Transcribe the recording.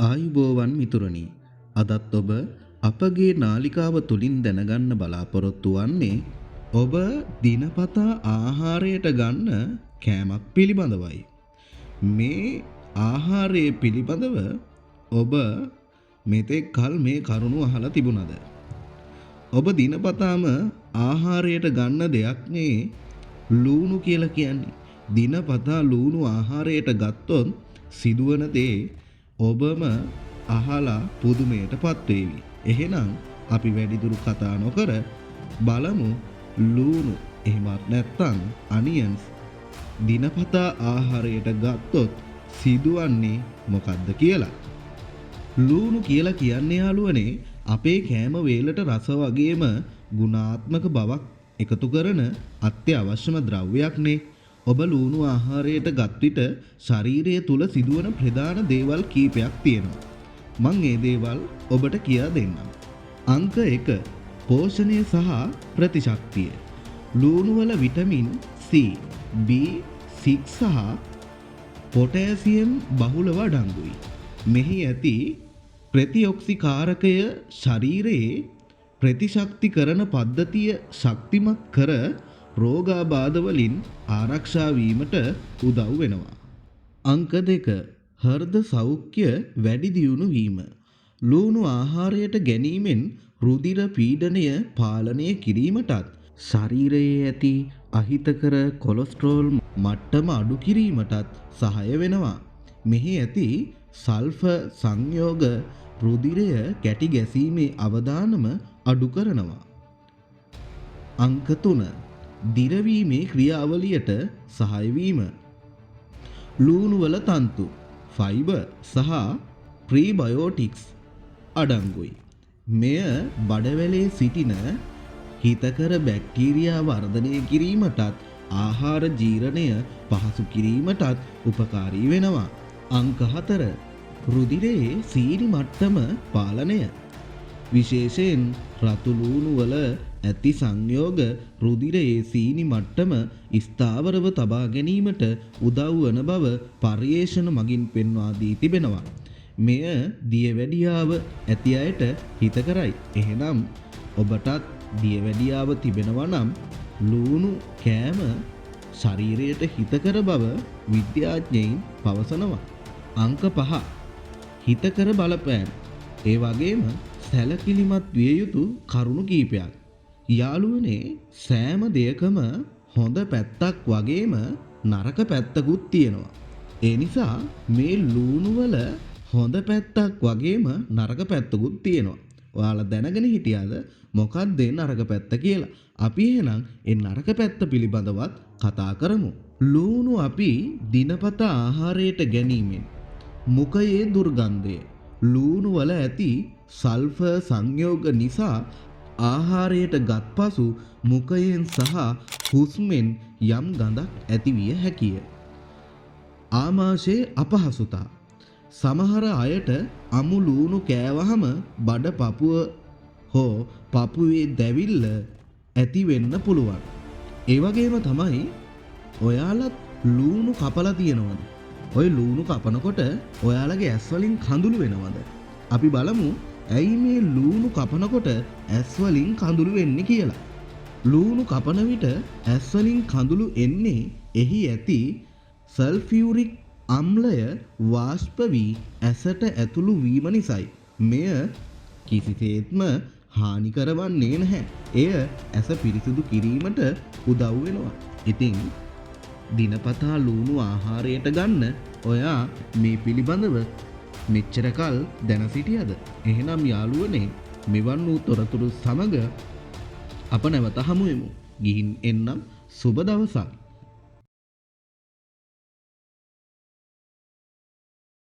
ආයුබෝවන් මිතුරනි, අදත් ඔබ අපගේ නාලිකාව තුලින් දැනගන්න බලාපොරොත්තු වන්නේ ඔබ දිනපතා ආහාරයට ගන්න කෑමක් පිළිබඳවයි. මේ ආහාරය පිළිබඳව ඔබ මෙතෙක් කල මේ කරුණු අහලා තිබුණද? ඔබ දිනපතාම ආහාරයට ගන්න දෙයක් නේ ලූණු කියලා කියන්නේ. දිනපතා ලූණු ආහාරයට ගත්තොත් සිදුවන දේ ඔබම අහලා පුදුමයටපත් වේවි. එහෙනම් අපි වැඩිදුර කතා නොකර බලමු ලූණු එහෙමත් නැත්නම් අනියන්ස් දිනපතා ආහාරයට ගත්තොත් සිදුවන්නේ මොකක්ද කියලා. ලූණු කියලා කියන්නේ යාළුවනේ අපේ කෑම වේලට රස වගේම ගුණාත්මක බවක් එකතු කරන අත්‍යවශ්‍යම ද්‍රව්‍යයක්නේ. ඔබ ලූණු ආහාරයට ගත් විට ශරීරය තුල සිදුවන ප්‍රධාන දේවල් කීපයක් තියෙනවා. මම ඒ දේවල් ඔබට කියා දෙන්නම්. අංක 1 පෝෂණය සහ ප්‍රතිශක්තිය. ලූණු වල විටමින් C, B6 සහ පොටෑසියම් බහුලව අඩංගුයි. මෙහි ඇති ප්‍රතිඔක්සිකාරකය ශරීරයේ ප්‍රතිශක්තිකරණ පද්ධතිය ශක්තිමත් කර රෝගාබාධ වලින් ආරක්ෂා වීමට උදව් වෙනවා. අංක 2 හෘද සෞඛ්‍ය වැඩි දියුණු වීම. ලූණු ආහාරයට ගැනීමෙන් රුධිර පීඩනය පාලනය කිරීමටත් ශරීරයේ ඇති අහිතකර කොලෙස්ටරෝල් මට්ටම අඩු කිරීමටත් සහාය වෙනවා. මෙහි ඇති සල්ෆර් සංයෝග රුධිරය කැටි ගැසීමේ අවදානම අඩු කරනවා. අංක 3 දිරවීමේ ක්‍රියාවලියට සහාය වීම. ලූණු වල තන්තු, ෆයිබර් සහ ප්‍රීබයෝටික්ස් අඩංගුයි. මෙය බඩවැලේ සිටින හිතකර බැක්ටීරියා වර්ධනය කිරීමටත් ආහාර ජීර්ණය පහසු කිරීමටත් උපකාරී වෙනවා. අංක 4 රුධිරයේ සීනි මට්ටම පාලනය. විශේෂයෙන් රතු ලූණු වල ඇති සංයෝග රුධිරයේ සීනි මට්ටම ස්ථාවරව තබා ගැනීමට උදව් වන බව පර්යේෂණ මගින් පෙන්වා දී තිබෙනවා. මෙය දියවැඩියාව ඇති අයට හිතකරයි. එහෙනම් ඔබටත් දියවැඩියාව තිබෙනවා නම් ලූණු කෑම ශරීරයට හිතකර බව විද්‍යාඥයින් පවසනවා. අංක 5 හිතකර බලපෑම්. ඒ වගේම සැලකිලිමත් විය යුතු කරුණු කීපයක්. යාළුවනේ සෑම දෙයකම හොඳ පැත්තක් වගේම නරක පැත්තකුත් තියෙනවා. ඒ නිසා මේ ලූණු වල හොඳ පැත්තක් වගේම නරක පැත්තකුත් තියෙනවා. ඔයාලා දැනගෙන හිටියද මොකක්ද නරක පැත්ත කියලා? අපි එහෙනම් ඒ නරක පැත්ත පිළිබඳවත් කතා කරමු. ලූණු අපි දිනපතා ආහාරයට ගැනීමෙන් මුඛයේ දුර්ගන්ධය. ලූණු වල ඇති සල්ෆර් සංයෝග නිසා ආහාරයට ගත් පසු මුඛයෙන් සහ හුස්මෙන් යම් ගඳක් ඇතිවිය හැකිය. ආමාශයේ අපහසුතා. සමහර අයට අමු ලූණු කෑවහම බඩ පපුව හෝ පපුවේ දැවිල්ල ඇති වෙන්න පුළුවන්. ඒ වගේම තමයි ඔයාලත් ලූණු කපලා තියෙනවද? ඔය ලූණු කපනකොට ඔයාලගේ ඇස් වලින් කඳුළු වෙනවද? අපි බලමු ඇයි මේ ලූණු කපනකොට ඇස් වලින් කඳුළු වෙන්නේ කියලා. ලූණු කපන විට ඇස් වලින් කඳුළු එන්නේ එහි ඇති සල්ෆියුරික් අම්ලය වාෂ්ප වී ඇසට ඇතුළු වීම නිසායි. මෙය කිසිසේත්ම හානි කරවන්නේ නැහැ. එය ඇස පිරිසිදු කිරීමට උදව් වෙනවා. ඉතින් දිනපතා ලූණු ආහාරයට ගන්න ඔයා මේ පිළිබඳව මෙච්චර කල් දැන සිටියද? එහෙනම් යාළුවනේ මෙවන් වූ තොරතුරු සමග අප නැවත හමු වෙමු. ගිහින් එන්නම් සුබ දවසක්.